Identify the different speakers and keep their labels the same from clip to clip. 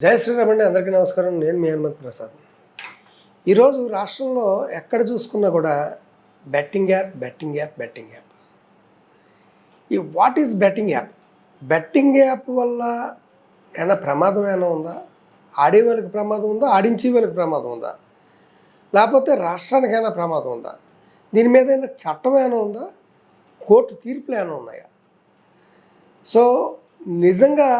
Speaker 1: జై శ్రీరామ్ అండి. అందరికీ నమస్కారం. నేను మీ హనుమంత్ ప్రసాద్. ఈరోజు రాష్ట్రంలో ఎక్కడ చూసుకున్నా కూడా బెట్టింగ్ యాప్. ఈ what is betting app? Betting app వల్ల ఏమైనా ప్రమాదం ఏమైనా ఉందా? ఆడే వాళ్ళకి ప్రమాదం ఉందా? ఆడించే వాళ్ళకి ప్రమాదం ఉందా? లేకపోతే రాష్ట్రానికైనా ప్రమాదం ఉందా? దీని మీద ఏమైనా చట్టం ఏమైనా ఉందా? కోర్టు తీర్పులు ఏమైనా ఉన్నాయా? సో నిజంగా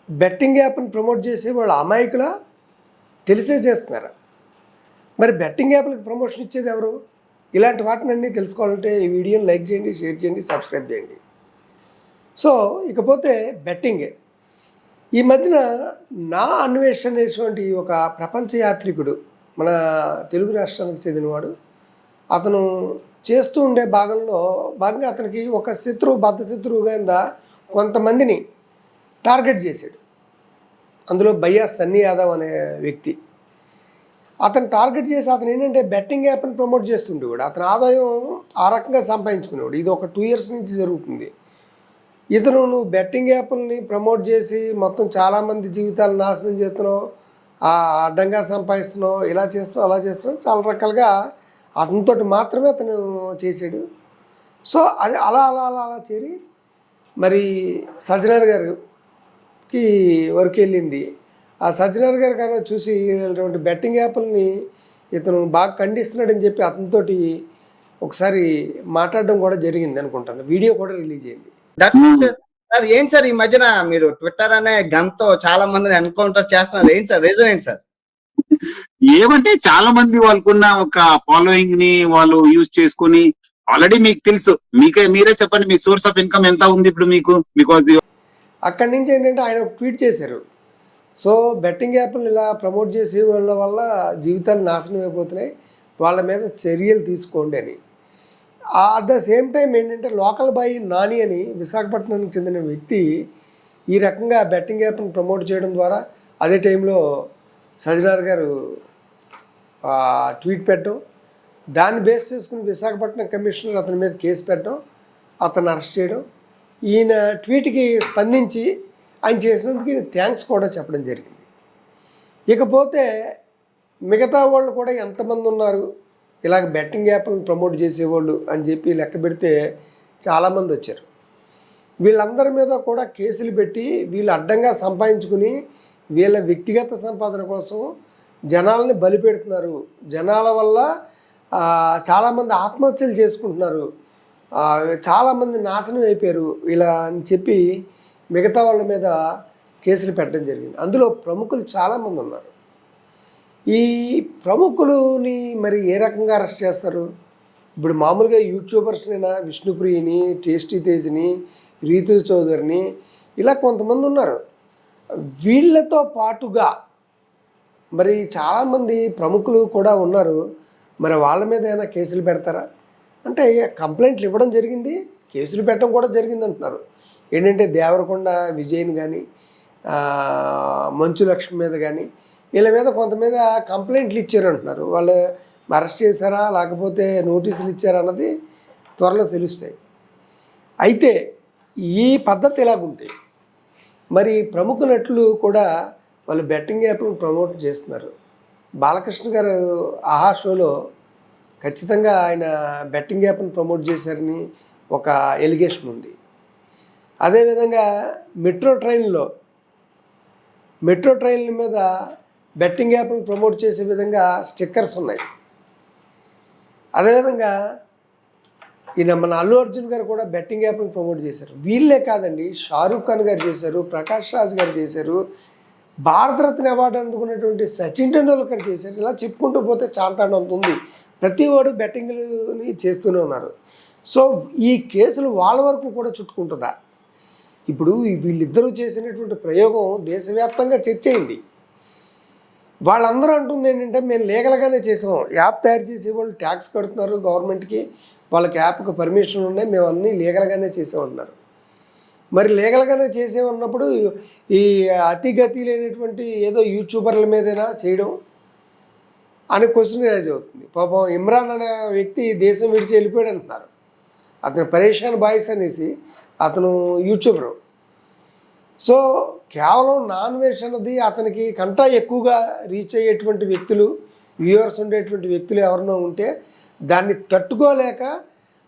Speaker 1: బెట్టింగ్ యాప్ని ప్రమోట్ చేసే వాళ్ళు అమాయకులా తెలిసే చేస్తున్నారా? మరి బెట్టింగ్ యాప్లకు ప్రమోషన్ ఇచ్చేది ఎవరు? ఇలాంటి వాటినన్నీ తెలుసుకోవాలంటే ఈ వీడియోని లైక్ చేయండి, షేర్ చేయండి, సబ్స్క్రైబ్ చేయండి. సో ఇకపోతే బెట్టింగ్. ఈ మధ్యన నా అన్వేషణ అనేటువంటి ఒక ప్రపంచ యాత్రికుడు, మన తెలుగు రాష్ట్రానికి చెందినవాడు, అతను చేస్తూ ఉండే భాగంగా అతనికి ఒక బద్ధ శత్రువు కింద కొంతమందిని టార్గెట్ చేశాడు. అందులో భయ్యా సన్నీ యాదవ్ అనే వ్యక్తి అతను టార్గెట్ చేసి అతను ఏంటంటే బెట్టింగ్ యాప్ని ప్రమోట్ చేస్తుండేవాడు. అతని ఆదాయం ఆ రకంగా సంపాదించుకునేవాడు. ఇది ఒక 2 years నుంచి జరుగుతుంది. నువ్వు బెట్టింగ్ యాప్ని ప్రమోట్ చేసి మొత్తం చాలామంది జీవితాలు నాశనం చేస్తున్నావు, అడ్డంగా సంపాదిస్తున్నావు, ఇలా చేస్తున్నావు, అలా చేస్తున్నావు, చాలా రకాలుగా అతనితో మాత్రమే అతను చేశాడు. సో అది అలా అలా అలా అలా చేరి మరి సజ్జనార్ గారికి వరకు వెళ్ళింది. ఆ సజ్జనార్ గారు కదా చూసి ఇటువంటి బెట్టింగ్ యాప్లని ఇతను బాగా ఖండిస్తున్నాడని చెప్పి అతనితోటి ఒకసారి మాట్లాడడం కూడా జరిగింది అనుకుంటాను. వీడియో కూడా రిలీజ్ అయింది.
Speaker 2: సార్ ఏంటి సార్ ఈ మధ్యన మీరు ట్విట్టర్ అనే గన్తో చాలా మందిని ఎన్కౌంటర్ చేస్తున్నారు, ఏంటి సార్ రీజన్ ఏంటి సార్?
Speaker 3: ఏమంటే చాలా మంది వాళ్ళకున్న ఒక ఫాలోయింగ్ ని వాళ్ళు యూజ్ చేసుకుని ఆల్రెడీ మీకు తెలుసు, మీరే చెప్పండి మీ సోర్స్ ఆఫ్ ఇన్కమ్ ఎంత ఉంది ఇప్పుడు మీకు? బికాజ్
Speaker 1: అక్కడి నుంచి ఏంటంటే ఆయన ట్వీట్ చేశారు. సో బెట్టింగ్ యాప్లు ఇలా ప్రమోట్ చేసే వాళ్ళ వల్ల జీవితాలు నాశనం అయిపోతున్నాయి, వాళ్ళ మీద చర్యలు తీసుకోండి అని. అట్ ద సేమ్ టైం ఏంటంటే లోకల్ బాయ్ నాని అని విశాఖపట్నానికి చెందిన వ్యక్తి ఈ రకంగా బెట్టింగ్ యాప్ని ప్రమోట్ చేయడం ద్వారా అదే టైంలో సజ్జనార్ గారు ట్వీట్ పెట్టడం, దాన్ని బేస్ చేసుకుని విశాఖపట్నం కమిషనర్ అతని మీద కేసు పెట్టడం, అతను అరెస్ట్ చేయడం, ఈయన ట్వీట్కి స్పందించి ఆయన చేసినందుకు ఈయన థ్యాంక్స్ కూడా చెప్పడం జరిగింది. ఇకపోతే మిగతా వాళ్ళు కూడా ఎంతమంది ఉన్నారు ఇలాగ బెట్టింగ్ యాప్లను ప్రమోట్ చేసేవాళ్ళు అని చెప్పి లెక్క పెడితే చాలామంది వచ్చారు. వీళ్ళందరి మీద కూడా కేసులు పెట్టి వీళ్ళు అడ్డంగా సంపాదించుకుని వీళ్ళ వ్యక్తిగత సంపాదన కోసం జనాలని బలిపెడుతున్నారు, జనాల వల్ల చాలామంది ఆత్మహత్యలు చేసుకుంటున్నారు, చాలామంది నాశనం అయిపోయారు ఇలా అని చెప్పి మిగతా వాళ్ళ మీద కేసులు పెట్టడం జరిగింది. అందులో ప్రముఖులు చాలామంది ఉన్నారు. ఈ ప్రముఖులని మరి ఏ రకంగా అరెస్ట్ చేస్తారు? ఇప్పుడు మామూలుగా యూట్యూబర్స్నైనా విష్ణుప్రియని, టేస్టీ తేజ్ని, రీతు చౌదరిని ఇలా కొంతమంది ఉన్నారు. వీళ్ళతో పాటుగా మరి చాలామంది ప్రముఖులు కూడా ఉన్నారు. మరి వాళ్ళ మీద ఏమైనా కేసులు పెడతారా అంటే కంప్లైంట్లు ఇవ్వడం జరిగింది, కేసులు పెట్టడం కూడా జరిగింది అంటున్నారు. ఏంటంటే దేవరకొండ విజయ్ని కానీ మంచు లక్ష్మి మీద కానీ వీళ్ళ మీద కొంత మీద కంప్లైంట్లు ఇచ్చారు అంటున్నారు. వాళ్ళు అరెస్ట్ చేశారా లేకపోతే నోటీసులు ఇచ్చారా అన్నది త్వరలో తెలుస్తాయి. అయితే ఈ పద్ధతి ఎలాగుంటాయి మరి ప్రముఖ నటులు కూడా వాళ్ళు బెట్టింగ్ యాప్ను ప్రమోట్ చేస్తున్నారు. బాలకృష్ణ గారు ఆహా షోలో ఖచ్చితంగా ఆయన బెట్టింగ్ యాప్ను ప్రమోట్ చేశారని ఒక ఎలిగేషన్ ఉంది. అదేవిధంగా మెట్రో ట్రైన్ల మీద బెట్టింగ్ యాప్ను ప్రమోట్ చేసే విధంగా స్టిక్కర్స్ ఉన్నాయి. అదేవిధంగా ఈయన మన అల్లు అర్జున్ గారు కూడా బెట్టింగ్ యాప్ను ప్రమోట్ చేశారు. వీళ్ళే కాదండి, షారూఖ్ ఖాన్ గారు చేశారు, ప్రకాష్ రాజ్ గారు చేశారు, భారతరత్న అవార్డు అందుకున్నటువంటి సచిన్ టెండూల్కర్ చేశారు. ఇలా చెప్పుకుంటూ పోతే చాంతాడంత ఉంది. ప్రతి వాడు బెట్టింగ్ని చేస్తూనే ఉన్నారు. సో ఈ కేసులు వాళ్ళ వరకు కూడా చుట్టుకుంటుందా? ఇప్పుడు వీళ్ళిద్దరూ చేసినటువంటి ప్రయోగం దేశవ్యాప్తంగా చర్చ అయింది. వాళ్ళందరూ అంటుంది ఏంటంటే మేము లీగల్గానే చేసాం, యాప్ తయారు చేసే వాళ్ళు ట్యాక్స్ కడుతున్నారు గవర్నమెంట్కి, వాళ్ళకి యాప్కి పర్మిషన్ ఉన్నాయి, మేము అన్నీ లీగల్గానే చేసామంటున్నారు. మరి లీగల్గానే చేసేమన్నప్పుడు ఈ అతిగతి లేనటువంటి ఏదో యూట్యూబర్ల మీదైనా చేయడం అనే క్వశ్చన్ రైజ్ అవుతుంది. పాపం ఇమ్రాన్ అనే వ్యక్తి దేశం విడిచి వెళ్ళిపోయాడు అంటున్నారు. అతను పరేషాన్ బాయ్స్ అనేసి అతను యూట్యూబరు. సో కేవలం నాన్ వెజ్ అన్నది అతనికి కంటా ఎక్కువగా రీచ్ అయ్యేటువంటి వ్యక్తులు, వ్యూవర్స్ ఉండేటువంటి వ్యక్తులు ఎవరినో ఉంటే దాన్ని తట్టుకోలేక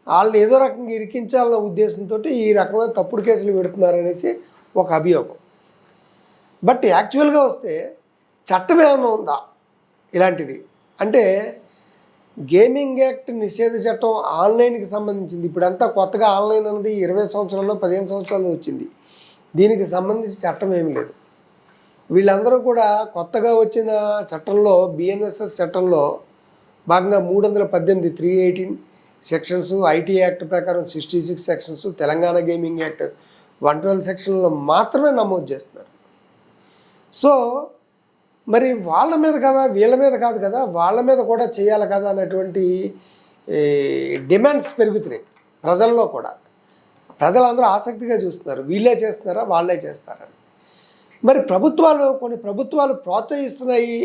Speaker 1: వాళ్ళని ఏదో రకంగా ఇరికించాలన్న ఉద్దేశంతో ఈ రకమైన తప్పుడు కేసులు పెడుతున్నారనేసి ఒక అభియోగం. బట్ యాక్చువల్గా వస్తే చట్టం ఏమైనా ఉందా ఇలాంటిది అంటే? గేమింగ్ యాక్ట్ నిషేధ చట్టం ఆన్లైన్కి సంబంధించింది. ఇప్పుడంతా కొత్తగా ఆన్లైన్ అన్నది 20 సంవత్సరాల్లో 15 సంవత్సరాల్లో వచ్చింది. దీనికి సంబంధించి చట్టం ఏమీ లేదు. వీళ్ళందరూ కూడా కొత్తగా వచ్చిన చట్టంలో, బిఎన్ఎస్ఎస్ చట్టంలో భాగంగా 318 318 సెక్షన్స్, ఐటీ యాక్ట్ ప్రకారం 66 సెక్షన్స్, తెలంగాణ గేమింగ్ యాక్ట్ 112 సెక్షన్లో మాత్రమే నమోదు చేస్తున్నారు. సో మరి వాళ్ళ మీద కదా, వీళ్ళ మీద కాదు కదా, వాళ్ళ మీద కూడా చేయాలి కదా అన్నటువంటి డిమాండ్స్ పెరుగుతున్నాయి ప్రజల్లో కూడా. ప్రజలందరూ ఆసక్తిగా చూస్తున్నారు, వీళ్ళే చేస్తున్నారా వాళ్ళే చేస్తారని. మరి కొన్ని ప్రభుత్వాలు ప్రోత్సహిస్తున్నాయి,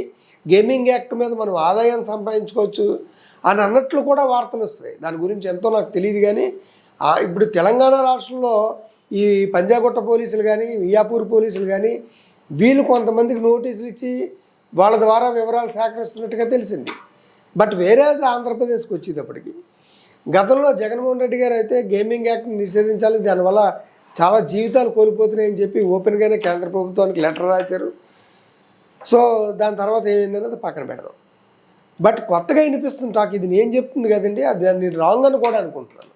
Speaker 1: గేమింగ్ యాక్ట్ మీద మనం ఆదాయం సంపాదించుకోవచ్చు అని అన్నట్లు కూడా వార్తలు వస్తున్నాయి. దాని గురించి ఎంతో నాకు తెలియదు. కానీ ఇప్పుడు తెలంగాణ రాష్ట్రంలో ఈ పంజాగుట్ట పోలీసులు కానీ, వియాపూర్ పోలీసులు కానీ వీళ్ళు కొంతమందికి నోటీసులు ఇచ్చి వాళ్ళ ద్వారా వివరాలు సేకరిస్తున్నట్టుగా తెలిసింది. బట్ వేరే ఆంధ్రప్రదేశ్కి వచ్చేటప్పటికి గతంలో జగన్మోహన్ రెడ్డి గారు అయితే గేమింగ్ యాక్ట్ని నిషేధించాలి, దానివల్ల చాలా జీవితాలు కోల్పోతున్నాయని చెప్పి ఓపెన్గానే కేంద్ర ప్రభుత్వానికి లెటర్ రాశారు. సో దాని తర్వాత ఏమైందన్నది పక్కన పెడదాం. బట్ కొత్తగా వినిపిస్తుంది టాక్, ఇది నేను చెప్తుంది కదండి, అది దాన్ని రాంగ్ అని కూడా అనుకుంటున్నాను.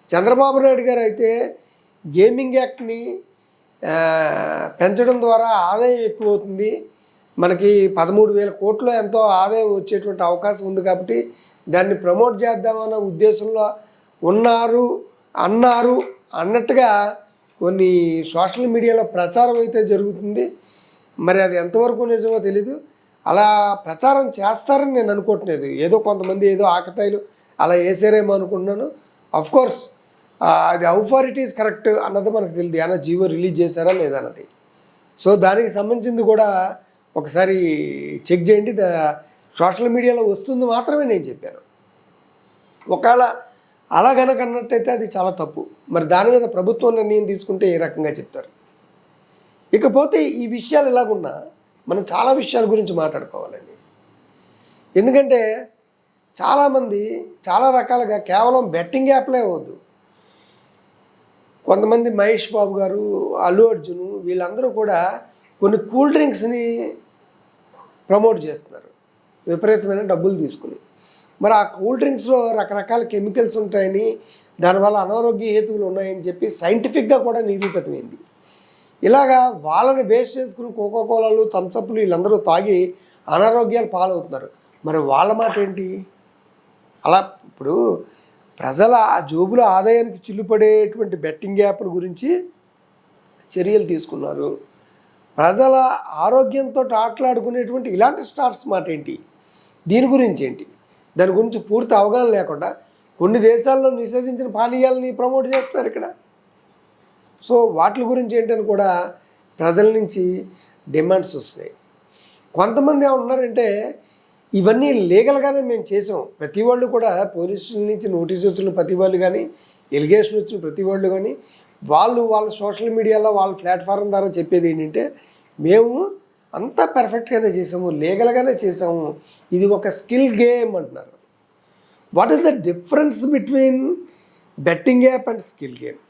Speaker 1: చంద్రబాబు నాయుడు గారు అయితే గేమింగ్ యాక్ట్ని పెంచడం ద్వారా ఆదాయం ఎక్కువ అవుతుంది, మనకి 13,000 కోట్లు ఎంతో ఆదాయం వచ్చేటువంటి అవకాశం ఉంది కాబట్టి దాన్ని ప్రమోట్ చేద్దామన్న ఉద్దేశంలో అన్నారు అన్నట్టుగా కొన్ని సోషల్ మీడియాలో ప్రచారం అయితే జరుగుతుంది. మరి అది ఎంతవరకు నిజమో తెలీదు. అలా ప్రచారం చేస్తారని నేను అనుకోవట్లేదు. ఏదో కొంతమంది ఏదో ఆకతాయిలు అలా వేసారేమో అనుకుంటున్నాను. అఫ్కోర్స్ అది how far it is correct అన్నది మనకు తెలియదు, ఏమైనా జీవో రిలీజ్ చేశారా లేదా అన్నది. సో దానికి సంబంధించింది కూడా ఒకసారి చెక్ చేయండి. సోషల్ మీడియాలో వస్తుంది మాత్రమే నేను చెప్పాను. ఒకవేళ అలా కనుక అన్నట్టయితే అది చాలా తప్పు. మరి దాని మీద ప్రభుత్వం నిర్ణయం తీసుకుంటే ఏ రకంగా చెప్తారు? ఇకపోతే ఈ విషయాలు ఎలాగున్నా మనం చాలా విషయాల గురించి మాట్లాడుకోవాలండి. ఎందుకంటే చాలామంది చాలా రకాలుగా కేవలం బెట్టింగ్ యాప్లే వద్దు, కొంతమంది మహేష్ బాబు గారు, అల్లు అర్జున్ వీళ్ళందరూ కూడా కొన్ని కూల్ డ్రింక్స్ని ప్రమోట్ చేస్తున్నారు విపరీతమైన డబ్బులు తీసుకుని. మరి ఆ కూల్ డ్రింక్స్లో రకరకాల కెమికల్స్ ఉంటాయని, దానివల్ల అనారోగ్య హేతువులు ఉన్నాయని చెప్పి సైంటిఫిక్గా కూడా నిరూపితమైంది. ఇలాగా వాళ్ళని బేస్ చేసుకుని కోకోకోలాలు, థమ్సప్లు వీళ్ళందరూ తాగి అనారోగ్యాలు పాలవుతున్నారు. మరి వాళ్ళ మాట ఏంటి? అలా ఇప్పుడు ప్రజల జోబుల ఆదాయానికి చిల్లుపడేటువంటి బెట్టింగ్ యాప్ల గురించి చర్యలు తీసుకున్నారు. ప్రజల ఆరోగ్యంతో ఆటలాడుకునేటువంటి ఇలాంటి స్టార్స్ మాట ఏంటి? దీని గురించి ఏంటి? దాని గురించి పూర్తి అవగాహన లేకుండా కొన్ని దేశాల్లో నిషేధించిన పానీయాలని ప్రమోట్ చేస్తున్నారు ఇక్కడ. సో వాటి గురించి ఏంటని కూడా ప్రజల నుంచి డిమాండ్స్ వస్తున్నాయి. కొంతమంది ఏమంటున్నారంటే ఇవన్నీ లీగల్గానే మేము చేసాం, ప్రతి వాళ్ళు కూడా పోలీసుల నుంచి నోటీస్ వచ్చిన ప్రతి వాళ్ళు కానీ, ఎలిగేషన్ వచ్చిన ప్రతి వాళ్ళు కానీ వాళ్ళ సోషల్ మీడియాలో వాళ్ళ ప్లాట్ఫారం ద్వారా చెప్పేది ఏంటంటే మేము అంతా పర్ఫెక్ట్గానే చేసాము, లీగల్గానే చేసాము, ఇది ఒక స్కిల్ గేమ్ అంటున్నారు. What is the difference between betting app and skill game?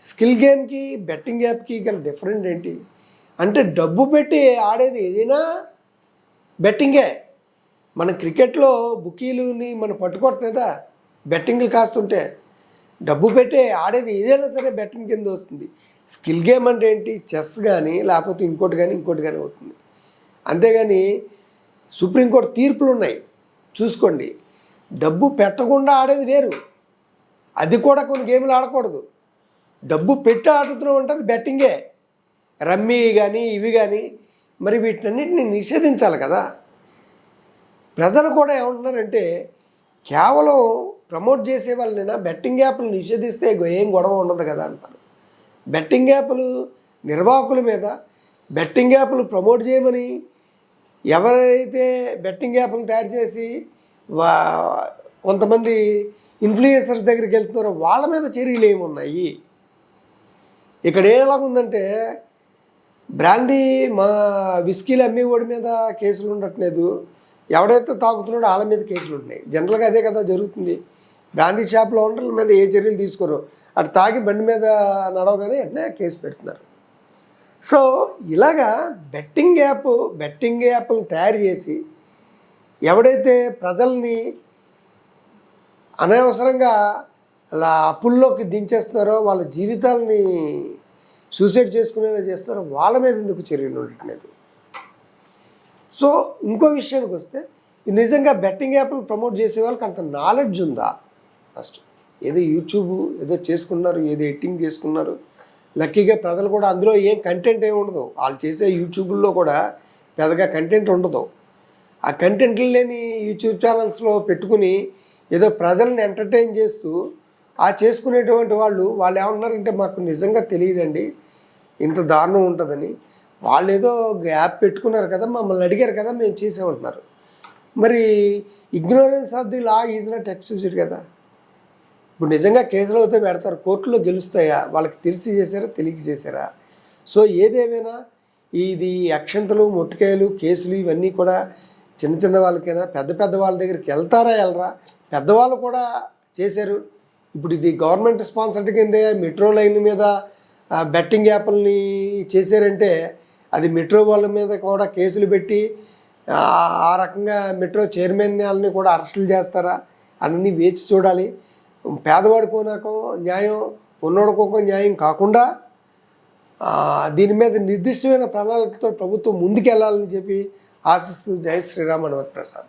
Speaker 1: Skill గేమ్కి బెట్టింగ్ యాప్కి గల డిఫరెంట్ ఏంటి అంటే, డబ్బు పెట్టి ఆడేది ఏదైనా బెట్టింగే. మన క్రికెట్లో బుకీలుని మనం పట్టుకోవట్లేదా, బెట్టింగ్లు కాస్తుంటే డబ్బు పెట్టి ఆడేది ఏదైనా సరే బెట్టింగ్ కింద వస్తుంది. స్కిల్ గేమ్ అంటే ఏంటి? చెస్ కానీ లేకపోతే ఇంకోటి కానీ అవుతుంది. అంతేగాని సుప్రీంకోర్టు తీర్పులు ఉన్నాయి చూసుకోండి, డబ్బు పెట్టకుండా ఆడేది వేరు, అది కూడా కొన్ని గేమ్లు ఆడకూడదు. డబ్బు పెట్టి ఆడుతున్నాం అంటే అది బెట్టింగే. రమ్మీ కానీ ఇవి కానీ మరి వీటినన్నింటినీ నిషేధించాలి కదా. ప్రజలు కూడా ఏమంటున్నారంటే కేవలం ప్రమోట్ చేసే వాళ్ళైనా బెట్టింగ్ యాప్లు నిషేధిస్తే ఏం గొడవ ఉండదు కదా అంటారు. బెట్టింగ్ యాప్లు నిర్వాహకుల మీద, బెట్టింగ్ యాప్లు ప్రమోట్ చేయమని ఎవరైతే బెట్టింగ్ యాప్లు తయారు చేసి కొంతమంది ఇన్ఫ్లుయెన్సర్స్ దగ్గరికి వెళ్తున్నారో వాళ్ళ మీద చర్యలు ఏమున్నాయి? ఇక్కడ ఎలాగుందంటే బ్రాందీ మా విస్కీలు అమ్మేవాడి మీద కేసులు ఉండట్లేదు, ఎవడైతే తాగుతున్నాడో వాళ్ళ మీద కేసులు ఉంటున్నాయి. జనరల్గా అదే కదా జరుగుతుంది. బ్రాందీ షాప్లో ఓనర్ల మీద ఏ చర్యలు తీసుకోరు, అటు తాగి బండి మీద నడవగానే వెంటనే కేసు పెడుతున్నారు. సో ఇలాగా బెట్టింగ్ యాప్లు తయారు చేసి ఎవడైతే ప్రజల్ని అనవసరంగా అలా అప్పుల్లోకి దించేస్తున్నారో, వాళ్ళ జీవితాలని సూసైడ్ చేసుకునేలా చేస్తున్నారో వాళ్ళ మీద ఎందుకు చర్యలు ఉండట్లేదు? సో ఇంకో విషయానికి వస్తే, నిజంగా బెట్టింగ్ యాప్లు ప్రమోట్ చేసే వాళ్ళకి అంత నాలెడ్జ్ ఉందా? ఫస్ట్ ఏదో యూట్యూబ్ ఏదో చేసుకున్నారు, ఏదో ఎడిటింగ్ చేసుకున్నారు. లక్కీగా ప్రజలు కూడా అందులో ఏం కంటెంట్ ఏమి ఉండదు. వాళ్ళు చేసే యూట్యూబ్లో కూడా పెద్దగా కంటెంట్ ఉండదు. ఆ కంటెంట్లు లేని యూట్యూబ్ ఛానల్స్లో పెట్టుకుని ఏదో ప్రజల్ని ఎంటర్టైన్ చేస్తూ చేసుకునేటువంటి వాళ్ళు ఏమన్నారంటే, మాకు నిజంగా తెలియదండి ఇంత దారుణం ఉంటుందని. వాళ్ళు ఏదో యాప్ పెట్టుకున్నారు కదా, మమ్మల్ని అడిగారు కదా, మేము చేసామంటున్నారు. మరి ignorance of the law is not excused కదా. ఇప్పుడు నిజంగా కేసులు అయితే పెడతారు, కోర్టులో గెలుస్తాయా? వాళ్ళకి తెలిసి చేశారా, తెలియక చేశారా? సో ఏదేమైనా ఇది అక్షంతలు, మొట్టికాయలు, కేసులు ఇవన్నీ కూడా చిన్న వాళ్ళకైనా పెద్ద వాళ్ళ దగ్గరికి వెళ్ళరా? పెద్దవాళ్ళు కూడా చేశారు. ఇప్పుడు ఇది గవర్నమెంట్ స్పాన్సర్డ్ కిందే మెట్రో లైన్ మీద బెట్టింగ్ యాప్లని చేశారంటే, అది మెట్రో వాళ్ళ మీద కూడా కేసులు పెట్టి ఆ రకంగా మెట్రో చైర్మన్ వాళ్ళని కూడా అరెస్టులు చేస్తారా అన్నీ వేచి చూడాలి. పేదవాడుకోనాకో న్యాయం, ఉన్నోడుకోక న్యాయం కాకుండా దీని మీద నిర్దిష్టమైన ప్రణాళికతో ప్రభుత్వం ముందుకెళ్లాలని చెప్పి ఆశిస్తూ జై శ్రీరామ్ హనుమత్ ప్రసాద్.